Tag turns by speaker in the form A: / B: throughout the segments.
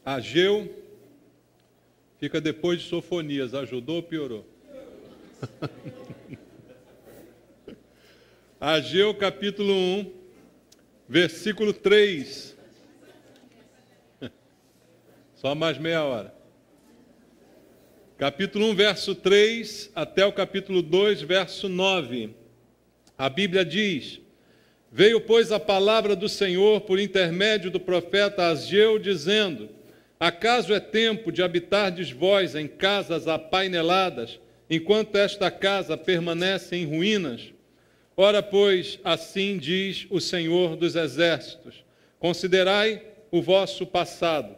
A: Ageu fica depois de Sofonias. Ajudou ou piorou? Ageu capítulo 1, versículo 3. Só mais meia hora. Capítulo 1, verso 3, até o capítulo 2, verso 9. A Bíblia diz: Veio, pois, a palavra do Senhor por intermédio do profeta Ageu, dizendo: Acaso é tempo de habitardes vós em casas apaineladas, enquanto esta casa permanece em ruínas? Ora, pois, assim diz o Senhor dos Exércitos: Considerai o vosso passado.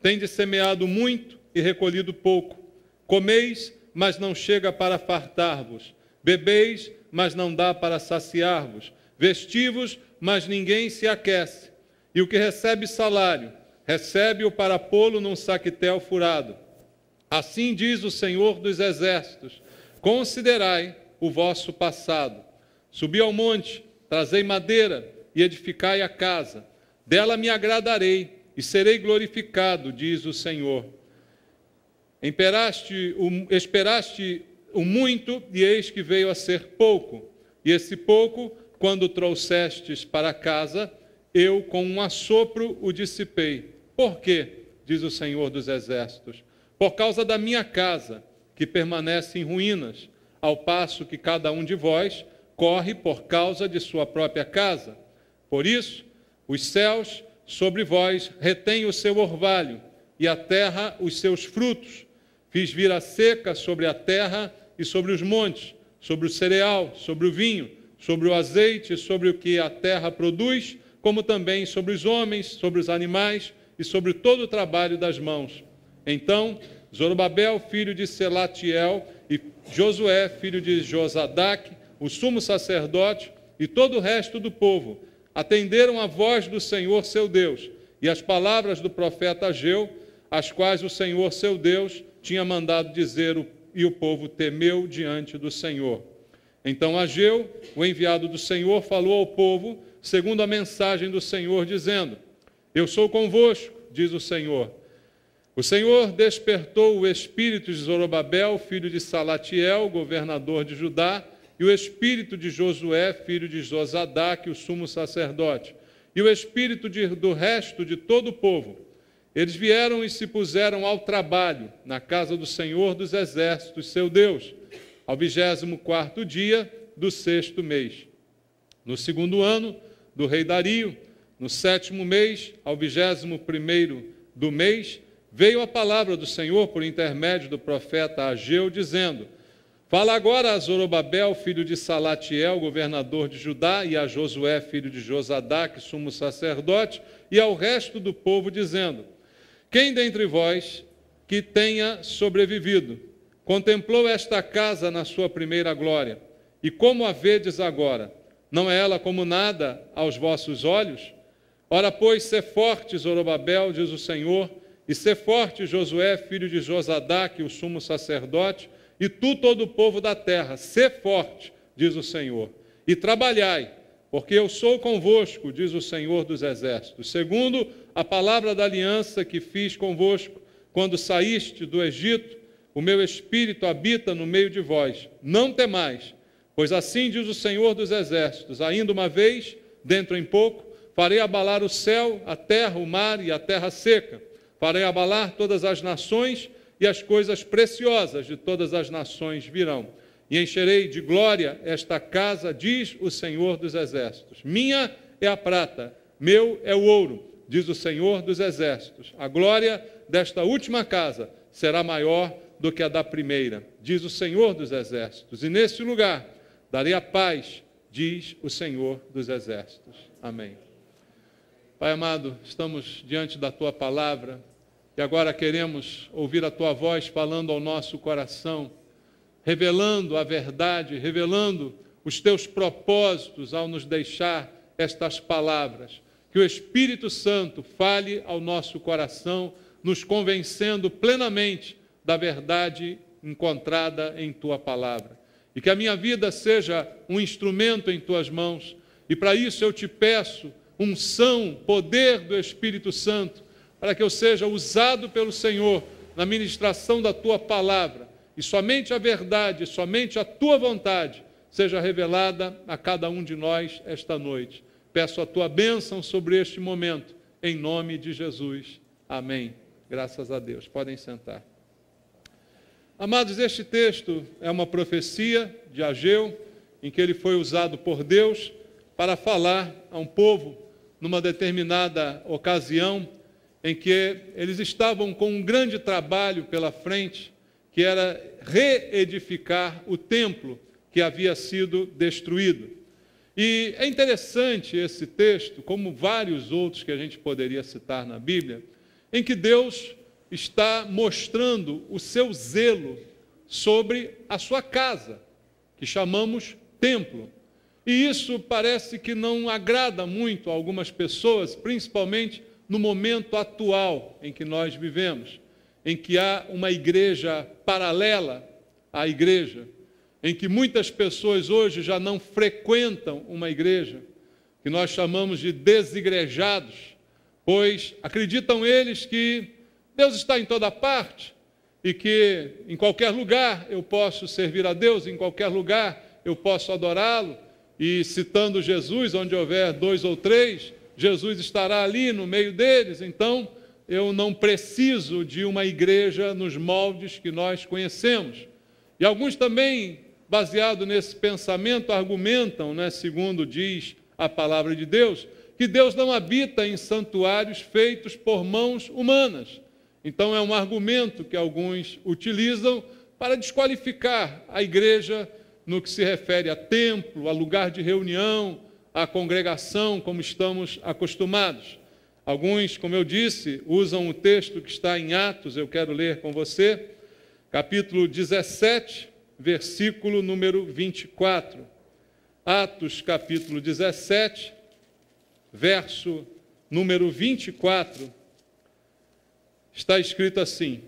A: Tendes semeado muito e recolhido pouco. Comeis, mas não chega para fartar-vos. Bebeis, mas não dá para saciar-vos. Vestivos, mas ninguém se aquece. E o que recebe salário, recebe-o para pô-lo num saquetel furado. Assim diz o Senhor dos Exércitos: Considerai o vosso passado. Subi ao monte, trazei madeira e edificai a casa. Dela me agradarei e serei glorificado, diz o Senhor. Esperaste o muito, e eis que veio a ser pouco. E esse pouco, quando trouxestes para casa, eu com um assopro o dissipei. Por quê? Diz o Senhor dos Exércitos. Por causa da minha casa, que permanece em ruínas, ao passo que cada um de vós corre por causa de sua própria casa. Por isso, os céus sobre vós retêm o seu orvalho, e a terra os seus frutos. Fiz vir a seca sobre a terra e sobre os montes, sobre o cereal, sobre o vinho, sobre o azeite e sobre o que a terra produz, como também sobre os homens, sobre os animais e sobre todo o trabalho das mãos. Então, Zorobabel, filho de Selatiel, e Josué, filho de Josadaque, o sumo sacerdote, e todo o resto do povo, atenderam a voz do Senhor seu Deus e as palavras do profeta Ageu, as quais o Senhor seu Deus tinha mandado dizer, e o povo temeu diante do Senhor. Então Ageu, o enviado do Senhor, falou ao povo, segundo a mensagem do Senhor, dizendo: Eu sou convosco, diz o Senhor. O Senhor despertou o espírito de Zorobabel, filho de Salatiel, governador de Judá, e o espírito de Josué, filho de Josadaque, o sumo sacerdote, e o espírito do resto de todo o povo. Eles vieram e se puseram ao trabalho na casa do Senhor dos Exércitos, seu Deus, ao 24º dia do 6º mês. No 2º ano do rei Dario, no 7º mês, ao 21º do mês, veio a palavra do Senhor por intermédio do profeta Ageu, dizendo: Fala agora a Zorobabel, filho de Salatiel, governador de Judá, e a Josué, filho de Josadaque, sumo sacerdote, e ao resto do povo, dizendo: Quem dentre vós que tenha sobrevivido contemplou esta casa na sua primeira glória? E como a vedes agora? Não é ela como nada aos vossos olhos? Ora, pois, sê forte, Zorobabel, diz o Senhor, e sê forte, Josué, filho de Josadaque, o sumo sacerdote, e tu, todo o povo da terra, sê forte, diz o Senhor, e trabalhai, porque eu sou convosco, diz o Senhor dos Exércitos, segundo a palavra da aliança que fiz convosco, quando saíste do Egito, o meu espírito habita no meio de vós. Não temais, pois assim diz o Senhor dos Exércitos: ainda uma vez, dentro em pouco, farei abalar o céu, a terra, o mar e a terra seca. Farei abalar todas as nações, e as coisas preciosas de todas as nações virão. E encherei de glória esta casa, diz o Senhor dos Exércitos. Minha é a prata, meu é o ouro, diz o Senhor dos Exércitos. A glória desta última casa será maior do que a da primeira, diz o Senhor dos Exércitos. E nesse lugar darei a paz, diz o Senhor dos Exércitos. Amém. Pai amado, estamos diante da Tua palavra, e agora queremos ouvir a Tua voz falando ao nosso coração, revelando a verdade, revelando os Teus propósitos ao nos deixar estas palavras. Que o Espírito Santo fale ao nosso coração, nos convencendo plenamente da verdade encontrada em Tua palavra. E que a minha vida seja um instrumento em Tuas mãos. E para isso eu te peço unção, poder do Espírito Santo, para que eu seja usado pelo Senhor na ministração da Tua palavra, e somente a verdade, somente a Tua vontade seja revelada a cada um de nós esta noite. Peço a Tua bênção sobre este momento, em nome de Jesus. Amém. Graças a Deus. Podem sentar. Amados, este texto é uma profecia de Ageu, em que ele foi usado por Deus para falar a um povo numa determinada ocasião em que eles estavam com um grande trabalho pela frente, que era reedificar o templo que havia sido destruído. E é interessante esse texto, como vários outros que a gente poderia citar na Bíblia, em que Deus está mostrando o seu zelo sobre a sua casa, que chamamos templo. E isso parece que não agrada muito a algumas pessoas, principalmente no momento atual em que nós vivemos, em que há uma igreja paralela à igreja, em que muitas pessoas hoje já não frequentam uma igreja, que nós chamamos de desigrejados, pois acreditam eles que Deus está em toda parte e que em qualquer lugar eu posso servir a Deus, em qualquer lugar eu posso adorá-lo, e citando Jesus, onde houver 2 ou 3, Jesus estará ali no meio deles, então eu não preciso de uma igreja nos moldes que nós conhecemos. E alguns também, baseado nesse pensamento, argumentam, segundo diz a palavra de Deus, que Deus não habita em santuários feitos por mãos humanas. Então é um argumento que alguns utilizam para desqualificar a igreja no que se refere a templo, a lugar de reunião, a congregação, como estamos acostumados. Alguns, como eu disse, usam o texto que está em Atos, eu quero ler com você, capítulo 17, versículo número 24. Atos, capítulo 17, verso número 24, está escrito assim: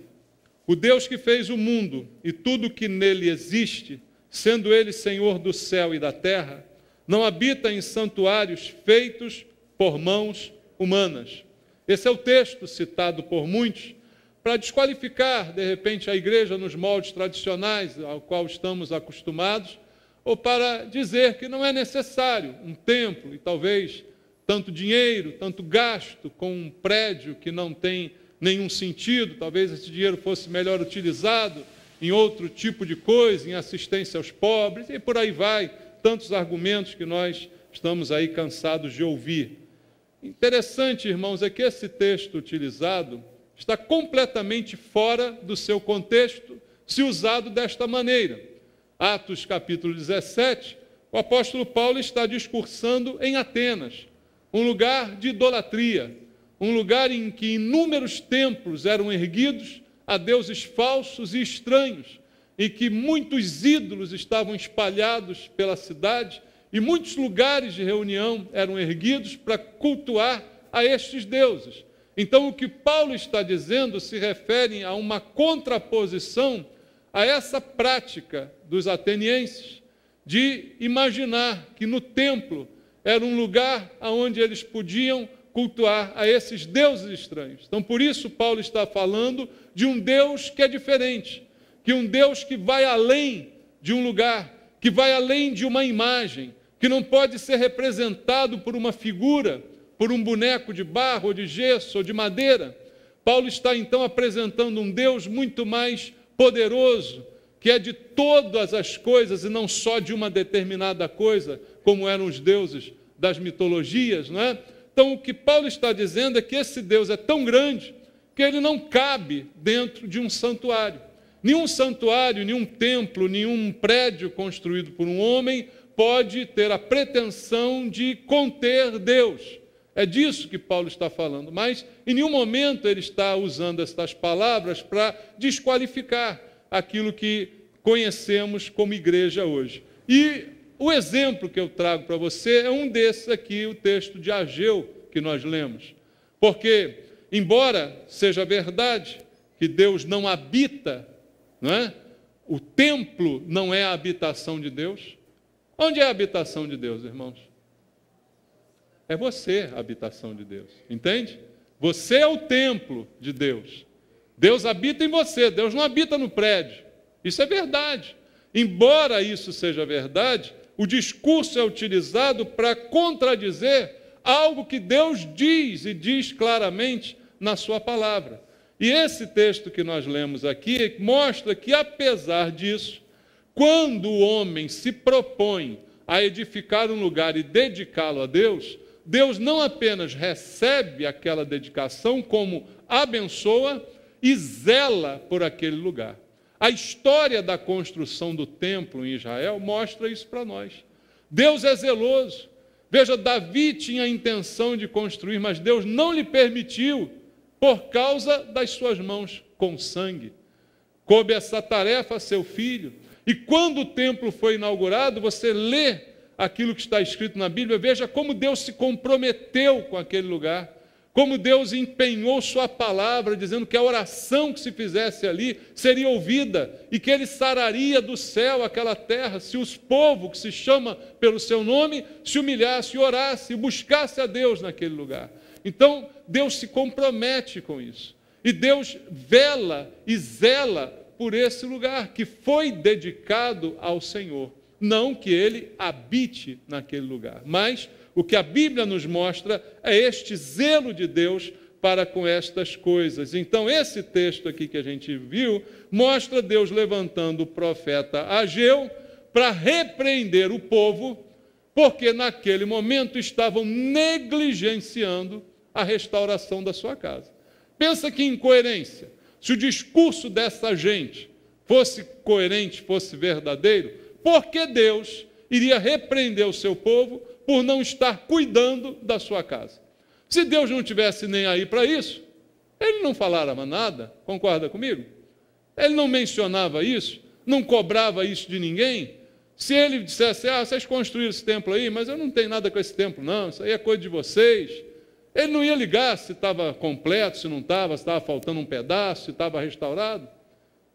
A: o Deus que fez o mundo e tudo que nele existe, sendo ele Senhor do céu e da terra, não habita em santuários feitos por mãos humanas. Esse é o texto citado por muitos para desqualificar, de repente, a igreja nos moldes tradicionais ao qual estamos acostumados, ou para dizer que não é necessário um templo e talvez tanto dinheiro, tanto gasto com um prédio que não tem nenhum sentido, talvez esse dinheiro fosse melhor utilizado em outro tipo de coisa, em assistência aos pobres, e por aí vai, tantos argumentos que nós estamos aí cansados de ouvir. Interessante, irmãos, é que esse texto utilizado está completamente fora do seu contexto, se usado desta maneira. Atos capítulo 17, o apóstolo Paulo está discursando em Atenas, um lugar de idolatria, um lugar em que inúmeros templos eram erguidos a deuses falsos e estranhos, em que muitos ídolos estavam espalhados pela cidade e muitos lugares de reunião eram erguidos para cultuar a estes deuses. Então, o que Paulo está dizendo se refere a uma contraposição a essa prática dos atenienses de imaginar que no templo era um lugar onde eles podiam cultuar a esses deuses estranhos. Então, por isso, Paulo está falando de um Deus que é diferente, que um Deus que vai além de um lugar, que vai além de uma imagem, que não pode ser representado por uma figura, por um boneco de barro, ou de gesso, ou de madeira. Paulo está, então, apresentando um Deus muito mais poderoso, que é de todas as coisas e não só de uma determinada coisa, como eram os deuses das mitologias, não é? Então, o que Paulo está dizendo é que esse Deus é tão grande que ele não cabe dentro de um santuário. Nenhum santuário, nenhum templo, nenhum prédio construído por um homem pode ter a pretensão de conter Deus. É disso que Paulo está falando, mas em nenhum momento ele está usando estas palavras para desqualificar aquilo que conhecemos como igreja hoje. E o exemplo que eu trago para você é um desses aqui, o texto de Ageu que nós lemos. Porque, embora seja verdade que Deus não habita, não é? O templo não é a habitação de Deus. Onde é a habitação de Deus, irmãos? É você a habitação de Deus, entende? Você é o templo de Deus. Deus habita em você, Deus não habita no prédio. Isso é verdade. Embora isso seja verdade, o discurso é utilizado para contradizer algo que Deus diz e diz claramente na sua palavra. E esse texto que nós lemos aqui mostra que, apesar disso, quando o homem se propõe a edificar um lugar e dedicá-lo a Deus, Deus não apenas recebe aquela dedicação, como abençoa e zela por aquele lugar. A história da construção do templo em Israel mostra isso para nós. Deus é zeloso. Veja, Davi tinha a intenção de construir, mas Deus não lhe permitiu, por causa das suas mãos com sangue. Coube essa tarefa a seu filho. E quando o templo foi inaugurado, você lê aquilo que está escrito na Bíblia, veja como Deus se comprometeu com aquele lugar, como Deus empenhou sua palavra, dizendo que a oração que se fizesse ali seria ouvida e que ele sararia do céu aquela terra, se os povos que se chama pelo seu nome se humilhasse, orasse e buscasse a Deus naquele lugar. Então, Deus se compromete com isso. E Deus vela e zela por esse lugar que foi dedicado ao Senhor. Não que ele habite naquele lugar, mas o que a Bíblia nos mostra é este zelo de Deus para com estas coisas. Então, esse texto aqui que a gente viu, mostra Deus levantando o profeta Ageu para repreender o povo, porque naquele momento estavam negligenciando a restauração da sua casa. Pensa que incoerência. Se o discurso dessa gente fosse coerente, fosse verdadeiro, por que Deus iria repreender o seu povo por não estar cuidando da sua casa? Se Deus não tivesse nem aí para isso, ele não falava nada, concorda comigo? Ele não mencionava isso, não cobrava isso de ninguém. Se ele dissesse, vocês construíram esse templo aí, mas eu não tenho nada com esse templo não, isso aí é coisa de vocês. Ele não ia ligar se estava completo, se não estava, se estava faltando um pedaço, se estava restaurado.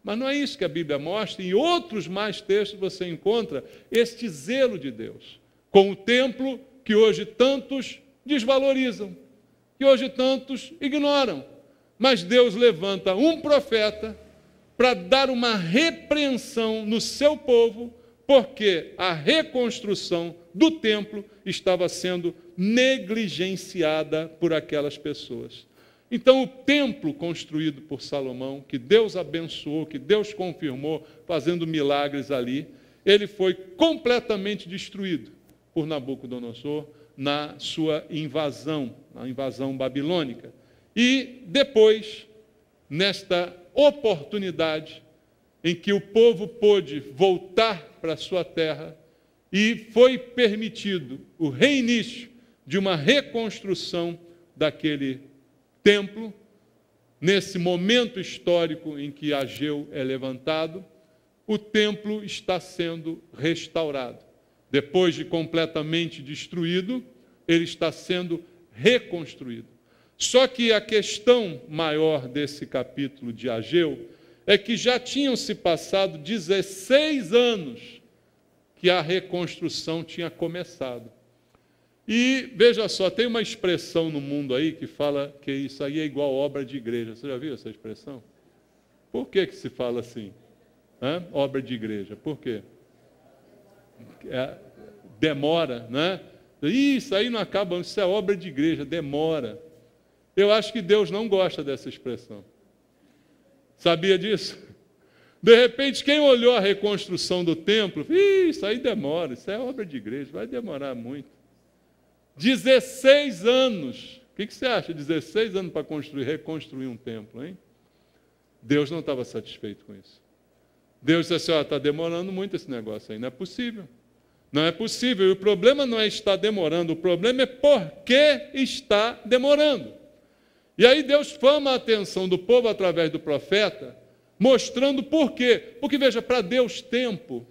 A: Mas não é isso que a Bíblia mostra. Em outros mais textos você encontra este zelo de Deus com o templo que hoje tantos desvalorizam, que hoje tantos ignoram. Mas Deus levanta um profeta para dar uma repreensão no seu povo, porque a reconstrução do templo estava sendo negligenciada por aquelas pessoas. Então, o templo construído por Salomão, que Deus abençoou, que Deus confirmou, fazendo milagres ali, ele foi completamente destruído por Nabucodonosor na sua invasão, na invasão babilônica. E depois, nesta oportunidade em que o povo pôde voltar para a sua terra e foi permitido o reinício de uma reconstrução daquele templo, nesse momento histórico em que Ageu é levantado, o templo está sendo restaurado. Depois de completamente destruído, ele está sendo reconstruído. Só que a questão maior desse capítulo de Ageu é que já tinham se passado 16 anos que a reconstrução tinha começado. E, veja só, tem uma expressão no mundo aí que fala que isso aí é igual obra de igreja. Você já viu essa expressão? Por que se fala assim? Obra de igreja. Por quê? Demora, né? Isso aí não acaba, isso é obra de igreja, demora. Eu acho que Deus não gosta dessa expressão. Sabia disso? De repente, quem olhou a reconstrução do templo, isso aí demora, isso é obra de igreja, vai demorar muito. 16 anos. O que você acha? 16 anos para reconstruir um templo, hein? Deus não estava satisfeito com isso. Deus disse assim, está demorando muito esse negócio aí, não é possível. Não é possível. E o problema não é estar demorando, o problema é por que está demorando. E aí Deus chama a atenção do povo através do profeta, mostrando por quê. Porque, veja, para Deus tempo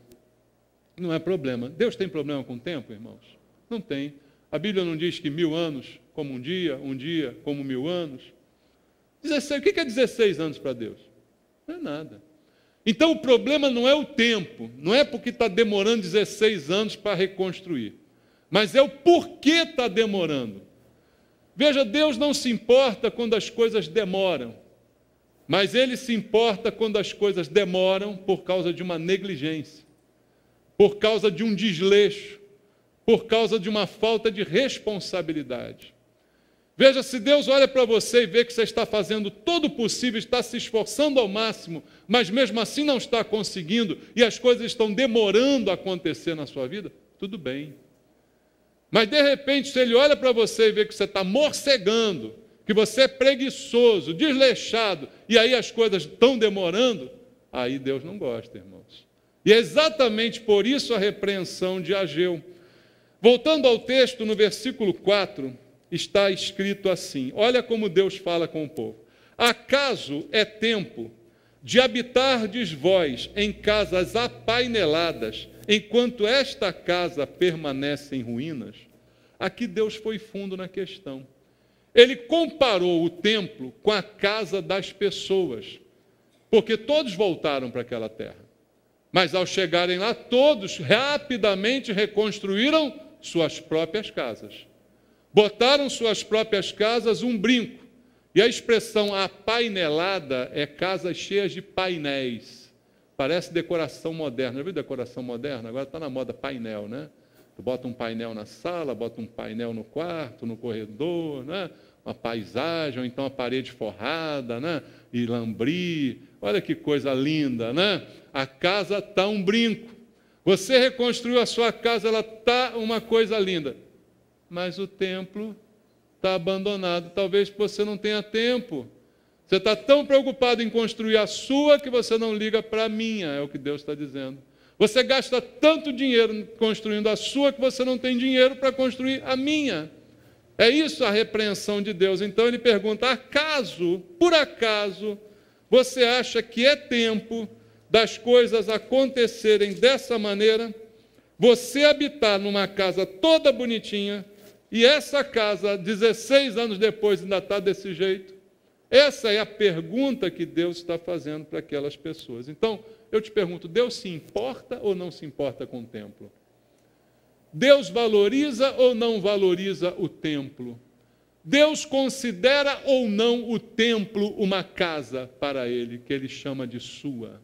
A: não é problema. Deus tem problema com tempo, irmãos? Não tem. A Bíblia não diz que 1000 anos como um dia como 1000 anos. 16, o que é 16 anos para Deus? Não é nada. Então o problema não é o tempo, não é porque está demorando 16 anos para reconstruir, mas é o porquê está demorando. Veja, Deus não se importa quando as coisas demoram, mas Ele se importa quando as coisas demoram por causa de uma negligência, por causa de um desleixo, por causa de uma falta de responsabilidade. Veja, se Deus olha para você e vê que você está fazendo todo o possível, está se esforçando ao máximo, mas mesmo assim não está conseguindo e as coisas estão demorando a acontecer na sua vida, tudo bem. Mas, de repente, se Ele olha para você e vê que você está morcegando, que você é preguiçoso, desleixado, e aí as coisas estão demorando, aí Deus não gosta, irmãos. E é exatamente por isso a repreensão de Ageu. Voltando ao texto, no versículo 4, está escrito assim, olha como Deus fala com o povo. Acaso é tempo de habitardes vós em casas apaineladas, enquanto esta casa permanece em ruínas? Aqui Deus foi fundo na questão. Ele comparou o templo com a casa das pessoas, porque todos voltaram para aquela terra. Mas ao chegarem lá, todos rapidamente reconstruíram suas próprias casas. Botaram suas próprias casas um brinco. E a expressão apainelada é casas cheias de painéis. Parece decoração moderna. Já viu decoração moderna? Agora está na moda painel, né? Tu bota um painel na sala, bota um painel no quarto, no corredor, né? Uma paisagem, ou então a parede forrada, né? E lambri. Olha que coisa linda, né? A casa está um brinco. Você reconstruiu a sua casa, ela está uma coisa linda. Mas o templo está abandonado. Talvez você não tenha tempo. Você está tão preocupado em construir a sua que você não liga para a minha, é o que Deus está dizendo. Você gasta tanto dinheiro construindo a sua que você não tem dinheiro para construir a minha. É isso a repreensão de Deus. Então ele pergunta, acaso, por acaso, você acha que é tempo das coisas acontecerem dessa maneira? Você habitar numa casa toda bonitinha e essa casa, 16 anos depois, ainda está desse jeito? Essa é a pergunta que Deus está fazendo para aquelas pessoas. Então, eu te pergunto, Deus se importa ou não se importa com o templo? Deus valoriza ou não valoriza o templo? Deus considera ou não o templo uma casa para Ele, que Ele chama de sua?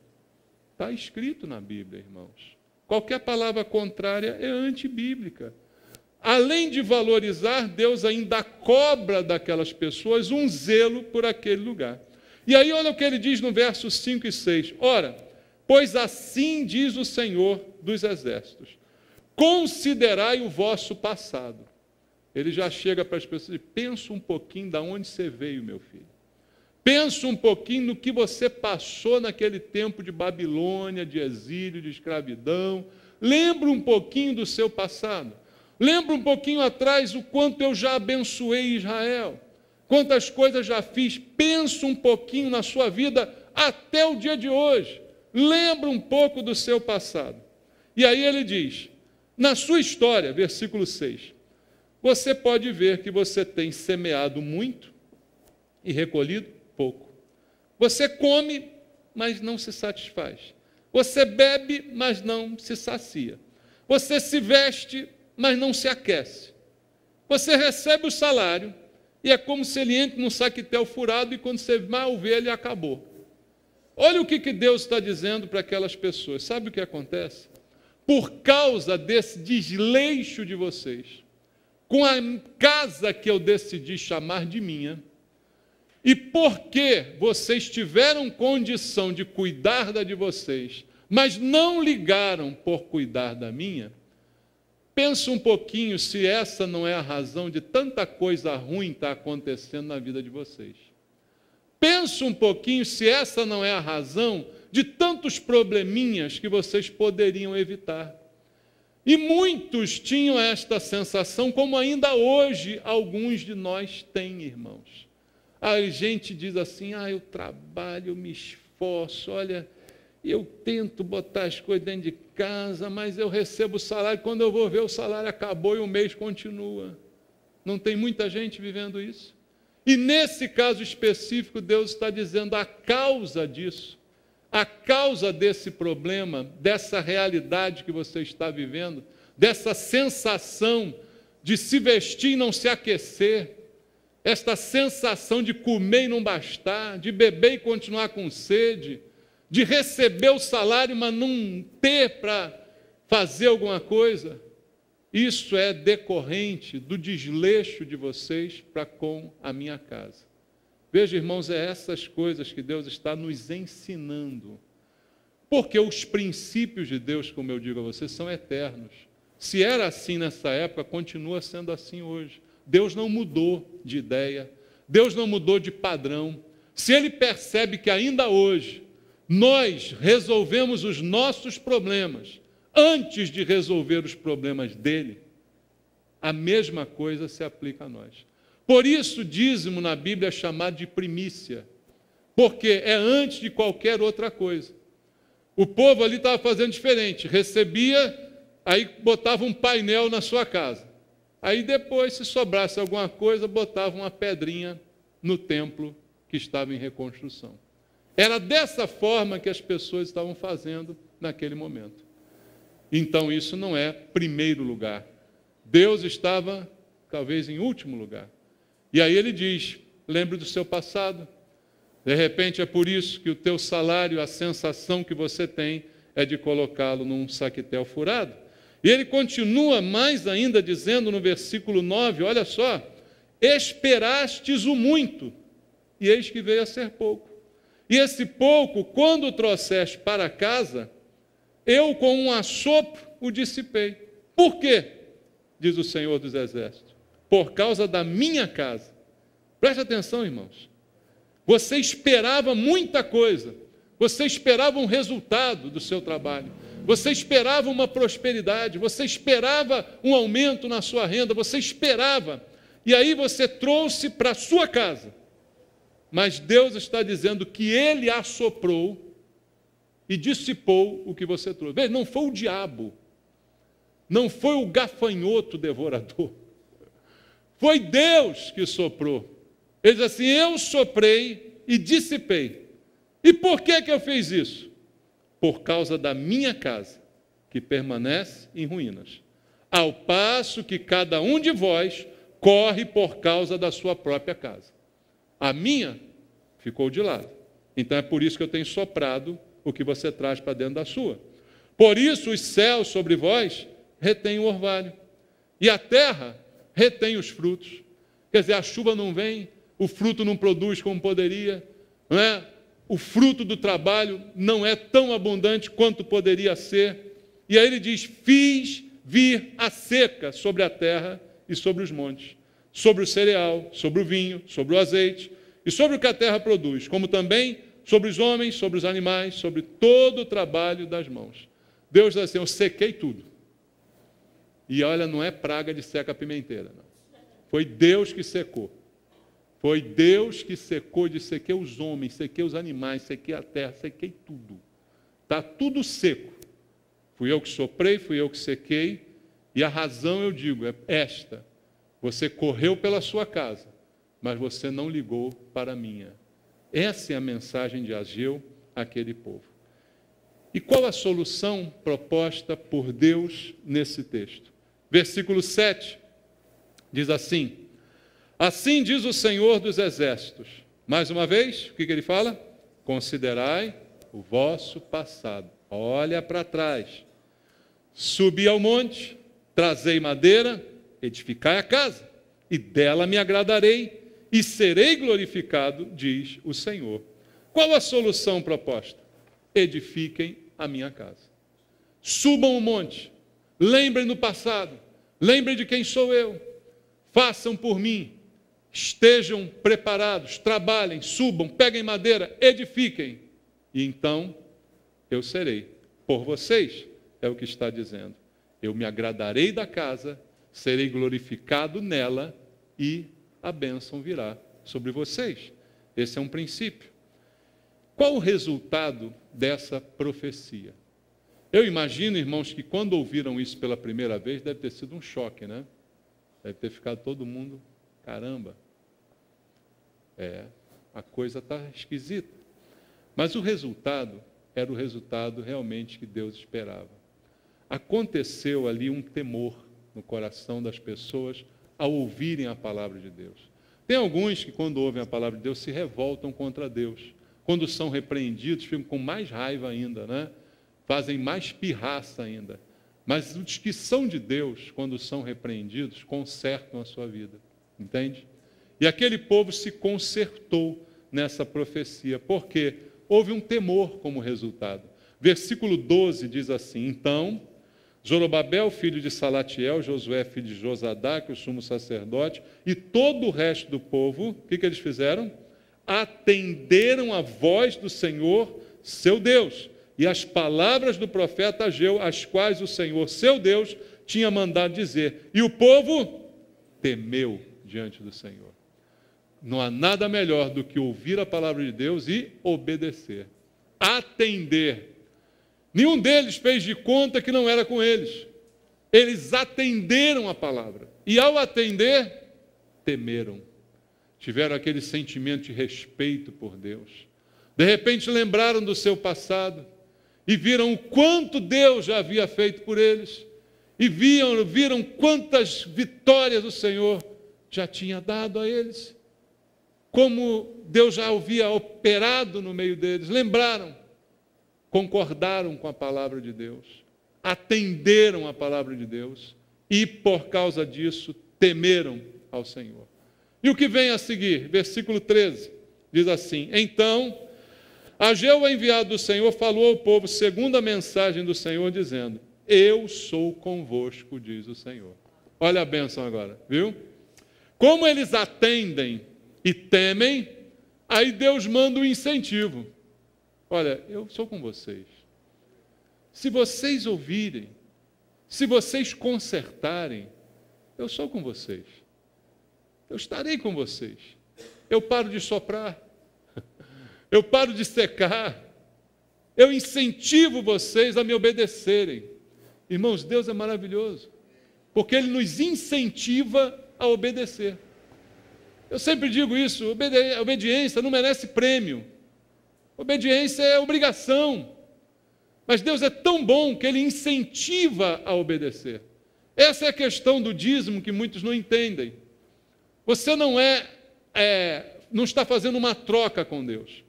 A: Está escrito na Bíblia, irmãos. Qualquer palavra contrária é antibíblica. Além de valorizar, Deus ainda cobra daquelas pessoas um zelo por aquele lugar. E aí olha o que ele diz no versos 5 e 6. Ora, pois assim diz o Senhor dos Exércitos, considerai o vosso passado. Ele já chega para as pessoas e pensa um pouquinho de onde você veio, meu filho. Pensa um pouquinho no que você passou naquele tempo de Babilônia, de exílio, de escravidão. Lembra um pouquinho do seu passado. Lembra um pouquinho atrás o quanto eu já abençoei Israel. Quantas coisas já fiz. Pensa um pouquinho na sua vida até o dia de hoje. Lembra um pouco do seu passado. E aí ele diz, na sua história, versículo 6, você pode ver que você tem semeado muito e recolhido pouco. Você come, mas não se satisfaz. Você bebe, mas não se sacia. Você se veste, mas não se aquece. Você recebe o salário e é como se ele entre num saquetel furado e quando você mal vê, ele acabou. Olha o que Deus está dizendo para aquelas pessoas. Sabe o que acontece? Por causa desse desleixo de vocês, com a casa que eu decidi chamar de minha, e porque vocês tiveram condição de cuidar da de vocês, mas não ligaram por cuidar da minha, pensa um pouquinho se essa não é a razão de tanta coisa ruim estar acontecendo na vida de vocês. Pensa um pouquinho se essa não é a razão de tantos probleminhas que vocês poderiam evitar. E muitos tinham esta sensação, como ainda hoje alguns de nós têm, irmãos. A gente diz assim, eu trabalho, eu me esforço, olha, eu tento botar as coisas dentro de casa, mas eu recebo o salário, quando eu vou ver o salário acabou e o mês continua. Não tem muita gente vivendo isso? E nesse caso específico, Deus está dizendo a causa disso, a causa desse problema, dessa realidade que você está vivendo, dessa sensação de se vestir e não se aquecer, esta sensação de comer e não bastar, de beber e continuar com sede, de receber o salário, mas não ter para fazer alguma coisa, isso é decorrente do desleixo de vocês para com a minha casa. Veja, irmãos, é essas coisas que Deus está nos ensinando. Porque os princípios de Deus, como eu digo a vocês, são eternos. Se era assim nessa época, continua sendo assim hoje. Deus não mudou de ideia, Deus não mudou de padrão. Se Ele percebe que ainda hoje nós resolvemos os nossos problemas antes de resolver os problemas dele, a mesma coisa se aplica a nós. Por isso, dízimo na Bíblia é chamado de primícia, porque é antes de qualquer outra coisa. O povo ali estava fazendo diferente, recebia, aí botava um painel na sua casa. Aí depois, se sobrasse alguma coisa, botava uma pedrinha no templo que estava em reconstrução. Era dessa forma que as pessoas estavam fazendo naquele momento. Então isso não é primeiro lugar. Deus estava, talvez, em último lugar. E aí ele diz, lembre do seu passado. De repente é por isso que o teu salário, a sensação que você tem é de colocá-lo num saquetel furado. E ele continua mais ainda dizendo no versículo 9, olha só, esperastes o muito, e eis que veio a ser pouco. E esse pouco, quando o trouxeste para casa, eu com um assopro o dissipei. Por quê? Diz o Senhor dos Exércitos. Por causa da minha casa. Preste atenção, irmãos. Você esperava muita coisa. Você esperava um resultado do seu trabalho. Você esperava uma prosperidade. Você esperava um aumento na sua renda. Você esperava. E aí você trouxe para a sua casa. Mas Deus está dizendo que Ele assoprou e dissipou o que você trouxe. Veja, não foi o diabo. Não foi o gafanhoto devorador. Foi Deus que soprou. Ele diz assim, eu soprei e dissipei. E por que eu fiz isso? Por causa da minha casa, que permanece em ruínas. Ao passo que cada um de vós corre por causa da sua própria casa. A minha ficou de lado. Então é por isso que eu tenho soprado o que você traz para dentro da sua. Por isso os céus sobre vós retêm o orvalho. E a terra retém os frutos. Quer dizer, a chuva não vem, o fruto não produz como poderia, não é? O fruto do trabalho não é tão abundante quanto poderia ser. E aí ele diz, fiz vir a seca sobre a terra e sobre os montes, sobre o cereal, sobre o vinho, sobre o azeite, e sobre o que a terra produz, como também sobre os homens, sobre os animais, sobre todo o trabalho das mãos. Deus diz assim, eu sequei tudo. E olha, não é praga de seca-pimenteira, não. Foi Deus que secou. Foi Deus que secou, de sequei os homens, sequei os animais, sequei a terra, sequei tudo. Está tudo seco. Fui eu que soprei, fui eu que sequei, e a razão, eu digo, é esta. Você correu pela sua casa, mas você não ligou para a minha. Essa é a mensagem de Ageu àquele povo. E qual a solução proposta por Deus nesse texto? Versículo 7 diz assim, assim diz o Senhor dos Exércitos. Mais uma vez, o que ele fala? Considerai o vosso passado. Olha para trás. Subi ao monte, trazei madeira, edificai a casa, e dela me agradarei, e serei glorificado, diz o Senhor. Qual a solução proposta? Edifiquem a minha casa. Subam o monte, lembrem do passado, lembrem de quem sou eu, façam por mim, estejam preparados, trabalhem, subam, peguem madeira, edifiquem, e então eu serei por vocês, é o que está dizendo. Eu me agradarei da casa, serei glorificado nela e a bênção virá sobre vocês. Esse é um princípio. Qual o resultado dessa profecia? Eu imagino, irmãos, que quando ouviram isso pela primeira vez, deve ter sido um choque, né? Deve ter ficado todo mundo, caramba, a coisa está esquisita. Mas o resultado era o resultado realmente que Deus esperava. Aconteceu ali um temor no coração das pessoas ao ouvirem a palavra de Deus. Tem alguns que, quando ouvem a palavra de Deus, se revoltam contra Deus. Quando são repreendidos, ficam com mais raiva ainda, né? Fazem mais pirraça ainda. Mas os que são de Deus, quando são repreendidos, consertam a sua vida. Entende? E aquele povo se consertou nessa profecia, porque houve um temor como resultado. Versículo 12 diz assim: então, Zorobabel, filho de Salatiel, Josué, filho de Josadaque, o sumo sacerdote, e todo o resto do povo, o que eles fizeram? Atenderam a voz do Senhor, seu Deus, e as palavras do profeta Ageu, as quais o Senhor, seu Deus, tinha mandado dizer. E o povo temeu diante do Senhor. Não há nada melhor do que ouvir a palavra de Deus e obedecer. Atender. Nenhum deles fez de conta que não era com eles. Eles atenderam a palavra. E ao atender, temeram. Tiveram aquele sentimento de respeito por Deus. De repente lembraram do seu passado e viram o quanto Deus já havia feito por eles. E viram quantas vitórias o Senhor já tinha dado a eles. Como Deus já havia operado no meio deles. Lembraram. Concordaram com a palavra de Deus, atenderam a palavra de Deus e, por causa disso, temeram ao Senhor. E o que vem a seguir? Versículo 13, diz assim: então, Ageu, enviado do Senhor, falou ao povo segundo a mensagem do Senhor, dizendo: eu sou convosco, diz o Senhor. Olha a bênção agora, viu? Como eles atendem e temem, aí Deus manda um incentivo. Olha, eu sou com vocês. Se vocês ouvirem, se vocês consertarem, eu sou com vocês. Eu estarei com vocês. Eu paro de soprar. Eu paro de secar. Eu incentivo vocês a me obedecerem. Irmãos, Deus é maravilhoso, porque Ele nos incentiva a obedecer. Eu sempre digo isso, obediência não merece prêmio. Obediência é obrigação. Mas Deus é tão bom que Ele incentiva a obedecer. Essa é a questão do dízimo que muitos não entendem. Você não está fazendo uma troca com Deus.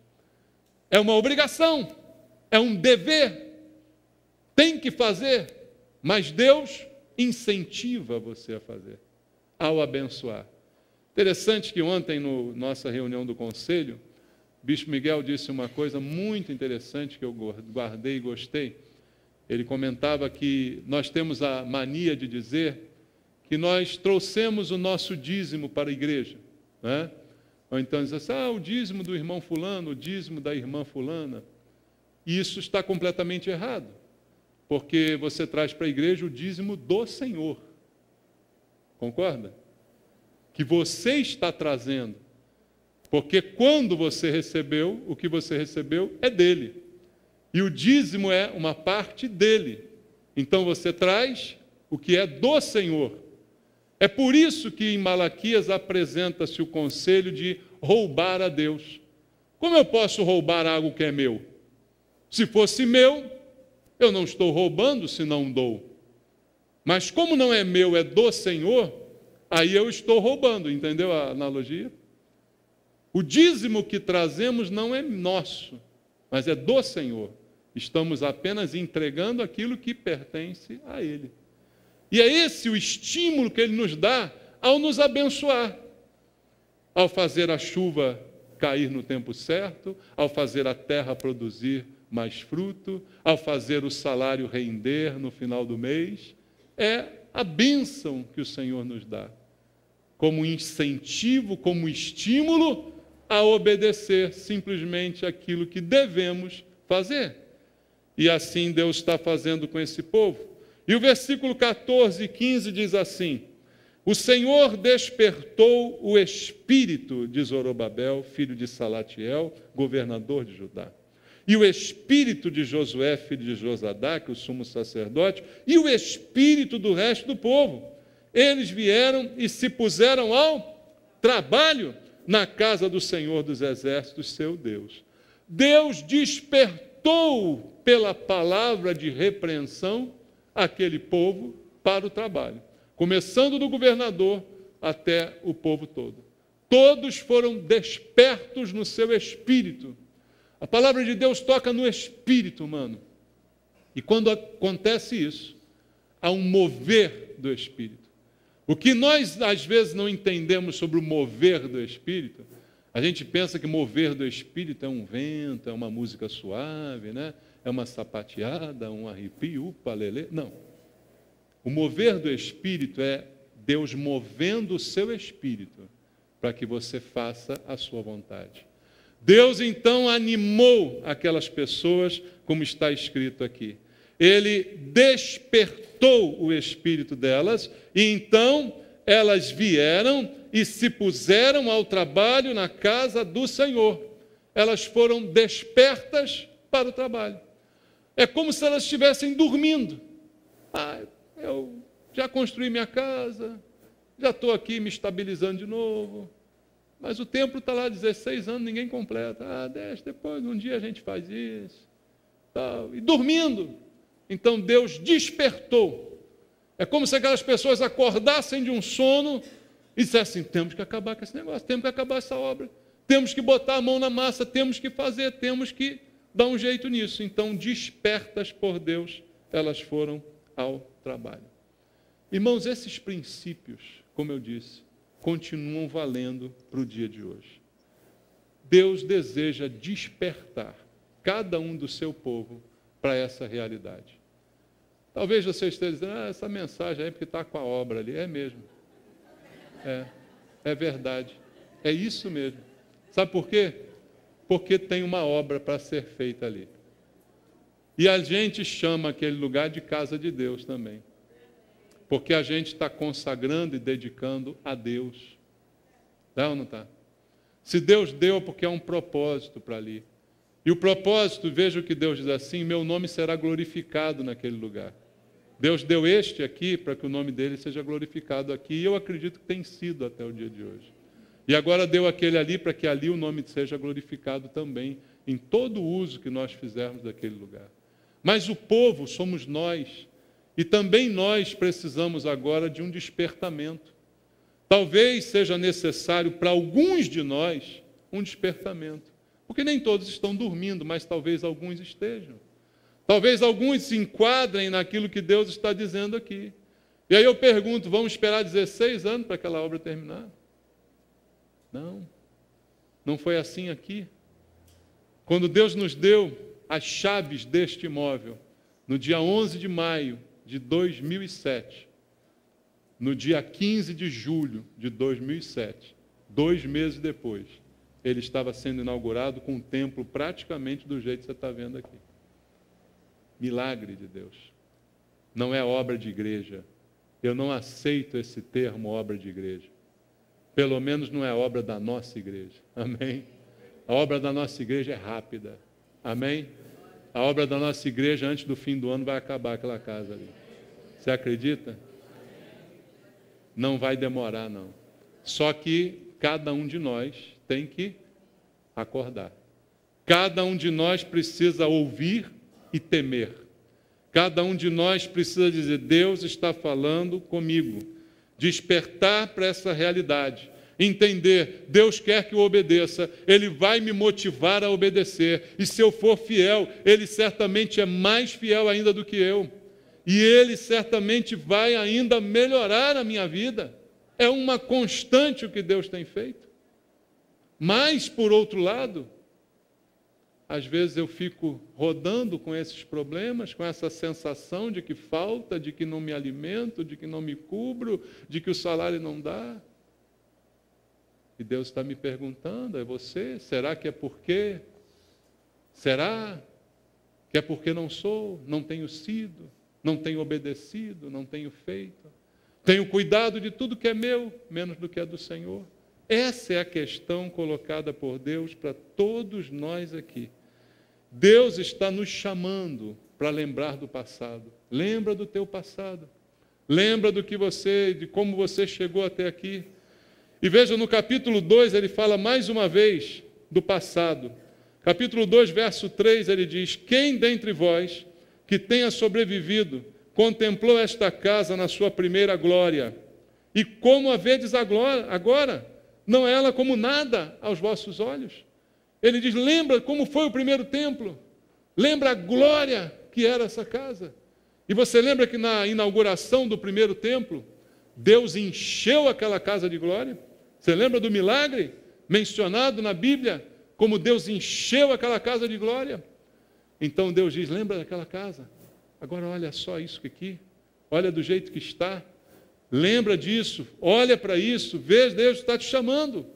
A: É uma obrigação, é um dever. Tem que fazer, mas Deus incentiva você a fazer, ao abençoar. Interessante que ontem, na nossa reunião do conselho, Bispo Miguel disse uma coisa muito interessante que eu guardei e gostei. Ele comentava que nós temos a mania de dizer que nós trouxemos o nosso dízimo para a igreja, né? Ou então diz assim, o dízimo do irmão fulano, o dízimo da irmã fulana. E isso está completamente errado, porque você traz para a igreja o dízimo do Senhor. Concorda? Que você está trazendo. Porque quando você recebeu, o que você recebeu é dele. E o dízimo é uma parte dele. Então você traz o que é do Senhor. É por isso que em Malaquias apresenta-se o conselho de roubar a Deus. Como eu posso roubar algo que é meu? Se fosse meu, eu não estou roubando se não dou. Mas como não é meu, é do Senhor, aí eu estou roubando. Entendeu a analogia? O dízimo que trazemos não é nosso, mas é do Senhor. Estamos apenas entregando aquilo que pertence a Ele. E é esse o estímulo que Ele nos dá ao nos abençoar. Ao fazer a chuva cair no tempo certo, ao fazer a terra produzir mais fruto, ao fazer o salário render no final do mês. É a bênção que o Senhor nos dá. Como incentivo, como estímulo a obedecer simplesmente aquilo que devemos fazer. E assim Deus está fazendo com esse povo. E o versículo 14 e 15 diz assim: o Senhor despertou o espírito de Zorobabel, filho de Salatiel, governador de Judá, e o espírito de Josué, filho de Josadaque, o sumo sacerdote, e o espírito do resto do povo. Eles vieram e se puseram ao trabalho na casa do Senhor dos Exércitos, seu Deus. Deus despertou pela palavra de repreensão aquele povo para o trabalho, começando do governador até o povo todo. Todos foram despertos no seu espírito. A palavra de Deus toca no espírito humano. E quando acontece isso, há um mover do espírito. O que nós, às vezes, não entendemos sobre o mover do espírito, a gente pensa que mover do espírito é um vento, é uma música suave, né? É uma sapateada, um arrepio, upa, lelê. Não. O mover do espírito é Deus movendo o seu espírito para que você faça a sua vontade. Deus, então, animou aquelas pessoas, como está escrito aqui. Ele despertou o espírito delas, e então elas vieram e se puseram ao trabalho na casa do Senhor. Elas foram despertas para o trabalho. É como se elas estivessem dormindo. Eu já construí minha casa, já estou aqui me estabilizando de novo, mas o templo está lá 16 anos, ninguém completa. Deixa, depois, um dia a gente faz isso. Tal. E dormindo. Então Deus despertou. É como se aquelas pessoas acordassem de um sono e dissessem, temos que acabar com esse negócio, temos que acabar essa obra, temos que botar a mão na massa, temos que fazer, temos que dar um jeito nisso. Então, despertas por Deus, elas foram ao trabalho. Irmãos, esses princípios, como eu disse, continuam valendo para o dia de hoje. Deus deseja despertar cada um do seu povo para essa realidade. Talvez você esteja dizendo, essa mensagem aí é porque está com a obra ali. É mesmo. É verdade. É isso mesmo. Sabe por quê? Porque tem uma obra para ser feita ali. E a gente chama aquele lugar de casa de Deus também. Porque a gente está consagrando e dedicando a Deus. Tá ou não está? Se Deus deu, é porque há um propósito para ali. E o propósito, veja o que Deus diz assim, meu nome será glorificado naquele lugar. Deus deu este aqui para que o nome dele seja glorificado aqui. E eu acredito que tem sido até o dia de hoje. E agora deu aquele ali para que ali o nome seja glorificado também, em todo o uso que nós fizermos daquele lugar. Mas o povo somos nós. E também nós precisamos agora de um despertamento. Talvez seja necessário para alguns de nós um despertamento. Porque nem todos estão dormindo, mas talvez alguns estejam. Talvez alguns se enquadrem naquilo que Deus está dizendo aqui. E aí eu pergunto, vamos esperar 16 anos para aquela obra terminar? Não. Não foi assim aqui. Quando Deus nos deu as chaves deste imóvel, no dia 11 de maio de 2007, no dia 15 de julho de 2007, 2 meses depois, ele estava sendo inaugurado com um templo praticamente do jeito que você está vendo aqui. Milagre de Deus. Não é obra de igreja. Eu não aceito esse termo obra de igreja. Pelo menos não é obra da nossa igreja. Amém? A obra da nossa igreja é rápida. Amém? A obra da nossa igreja, antes do fim do ano, vai acabar aquela casa ali. Você acredita? Não vai demorar, não. Só que cada um de nós tem que acordar. Cada um de nós precisa ouvir e temer. Cada um de nós precisa dizer, Deus está falando comigo. Despertar para essa realidade. Entender, Deus quer que eu obedeça, Ele vai me motivar a obedecer. E se eu for fiel, Ele certamente é mais fiel ainda do que eu. E Ele certamente vai ainda melhorar a minha vida. É uma constante o que Deus tem feito. Mas, por outro lado, às vezes eu fico rodando com esses problemas, com essa sensação de que falta, de que não me alimento, de que não me cubro, de que o salário não dá. E Deus está me perguntando, é você? Será que é porque? Será que é porque não sou, não tenho sido, não tenho obedecido, não tenho feito? Tenho cuidado de tudo que é meu, menos do que é do Senhor? Essa é a questão colocada por Deus para todos nós aqui. Deus está nos chamando para lembrar do passado. Lembra do teu passado. Lembra de como você chegou até aqui. E veja, no capítulo 2, ele fala mais uma vez do passado. Capítulo 2, verso 3, ele diz, quem dentre vós que tenha sobrevivido contemplou esta casa na sua primeira glória? E como a vedes agora? Não é ela como nada aos vossos olhos? Ele diz, lembra como foi o primeiro templo? Lembra a glória que era essa casa? E você lembra que na inauguração do primeiro templo, Deus encheu aquela casa de glória? Você lembra do milagre mencionado na Bíblia? Como Deus encheu aquela casa de glória? Então Deus diz, lembra daquela casa? Agora olha só isso aqui. Olha do jeito que está. Lembra disso. Olha para isso. Veja, Deus está te chamando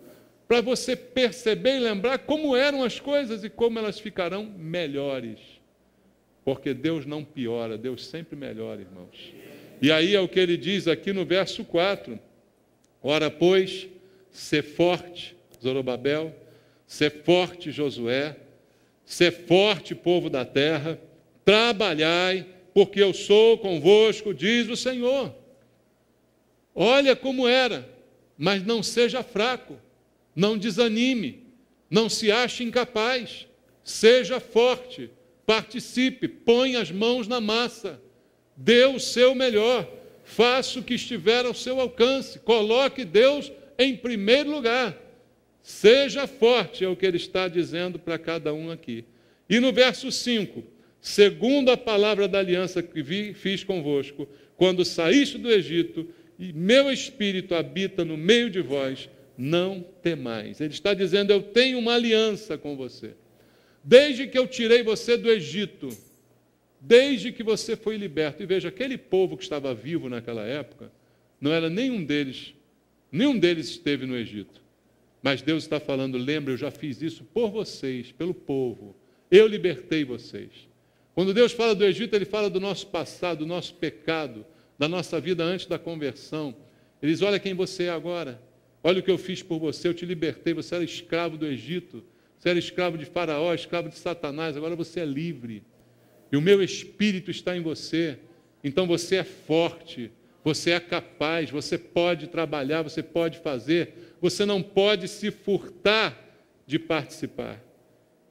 A: para você perceber e lembrar como eram as coisas e como elas ficarão melhores. Porque Deus não piora, Deus sempre melhora, irmãos. E aí é o que ele diz aqui no verso 4. Ora, pois, sê forte, Zorobabel, sê forte, Josué, sê forte, povo da terra, trabalhai, porque eu sou convosco, diz o Senhor. Olha como era, mas não seja fraco, não desanime, não se ache incapaz, seja forte, participe, põe as mãos na massa, dê o seu melhor, faça o que estiver ao seu alcance, coloque Deus em primeiro lugar, seja forte, é o que ele está dizendo para cada um aqui. E no verso 5, segundo a palavra da aliança que fiz convosco, quando saíste do Egito, e meu espírito habita no meio de vós, não temais. Ele está dizendo, eu tenho uma aliança com você. Desde que eu tirei você do Egito, desde que você foi liberto, e veja, aquele povo que estava vivo naquela época, não era nenhum deles esteve no Egito. Mas Deus está falando, lembra, eu já fiz isso por vocês, pelo povo. Eu libertei vocês. Quando Deus fala do Egito, Ele fala do nosso passado, do nosso pecado, da nossa vida antes da conversão. Ele diz, olha quem você é agora. Olha o que eu fiz por você, eu te libertei, você era escravo do Egito. Você era escravo de Faraó, escravo de Satanás, agora você é livre. E o meu espírito está em você. Então você é forte, você é capaz, você pode trabalhar, você pode fazer. Você não pode se furtar de participar.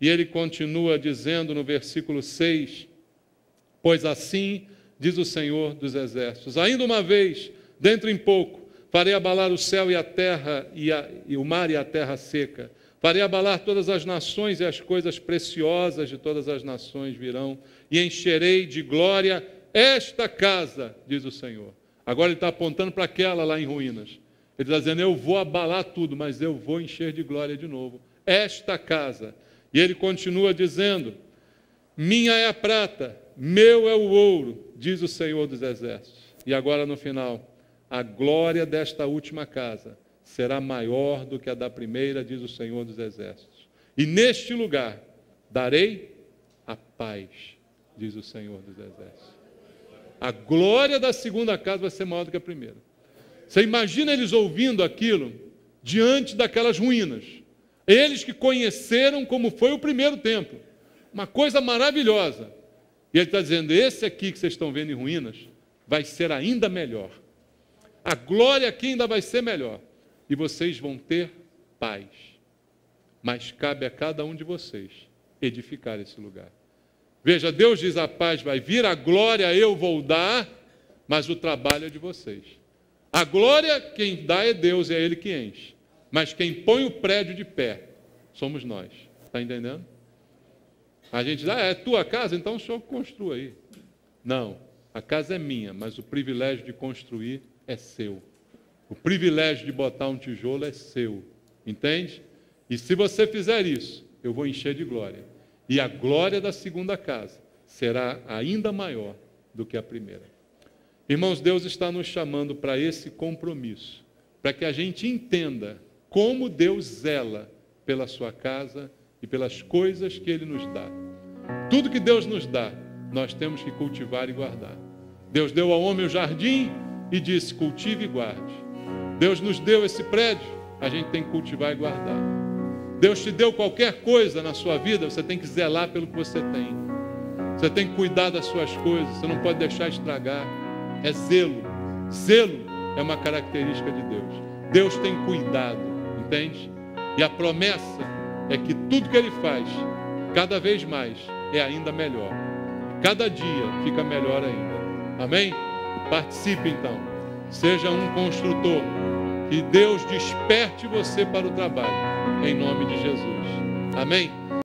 A: E ele continua dizendo no versículo 6, pois assim diz o Senhor dos Exércitos, ainda uma vez, dentro em pouco, farei abalar o céu e a terra, e o mar e a terra seca. Farei abalar todas as nações e as coisas preciosas de todas as nações virão, e encherei de glória esta casa, diz o Senhor. Agora ele está apontando para aquela lá em ruínas. Ele está dizendo, eu vou abalar tudo, mas eu vou encher de glória de novo. Esta casa. E ele continua dizendo, minha é a prata, meu é o ouro, diz o Senhor dos Exércitos. E agora no final, a glória desta última casa será maior do que a da primeira, diz o Senhor dos Exércitos. E neste lugar darei a paz, diz o Senhor dos Exércitos. A glória da segunda casa vai ser maior do que a primeira. Você imagina eles ouvindo aquilo diante daquelas ruínas. Eles que conheceram como foi o primeiro templo. Uma coisa maravilhosa. E ele está dizendo, esse aqui que vocês estão vendo em ruínas vai ser ainda melhor. A glória aqui ainda vai ser melhor. E vocês vão ter paz. Mas cabe a cada um de vocês edificar esse lugar. Veja, Deus diz, a paz vai vir, a glória eu vou dar, mas o trabalho é de vocês. A glória quem dá é Deus, é Ele que enche. Mas quem põe o prédio de pé somos nós. Está entendendo? A gente diz, é tua casa, então o senhor construa aí. Não, a casa é minha, mas o privilégio de construir é seu. O privilégio de botar um tijolo é seu. Entende? E se você fizer isso, eu vou encher de glória. E a glória da segunda casa será ainda maior do que a primeira. Irmãos, Deus está nos chamando para esse compromisso, para que a gente entenda como Deus zela pela sua casa e pelas coisas que Ele nos dá. Tudo que Deus nos dá, nós temos que cultivar e guardar. Deus deu ao homem o jardim e disse, cultive e guarde. Deus nos deu esse prédio, a gente tem que cultivar e guardar. Deus te deu qualquer coisa na sua vida, você tem que zelar pelo que você tem. Você tem que cuidar das suas coisas, você não pode deixar estragar. É zelo. Zelo é uma característica de Deus. Deus tem cuidado, entende? E a promessa é que tudo que Ele faz, cada vez mais, é ainda melhor. Cada dia fica melhor ainda. Amém? Participe então. Seja um construtor E Deus desperte você para o trabalho, em nome de Jesus. Amém?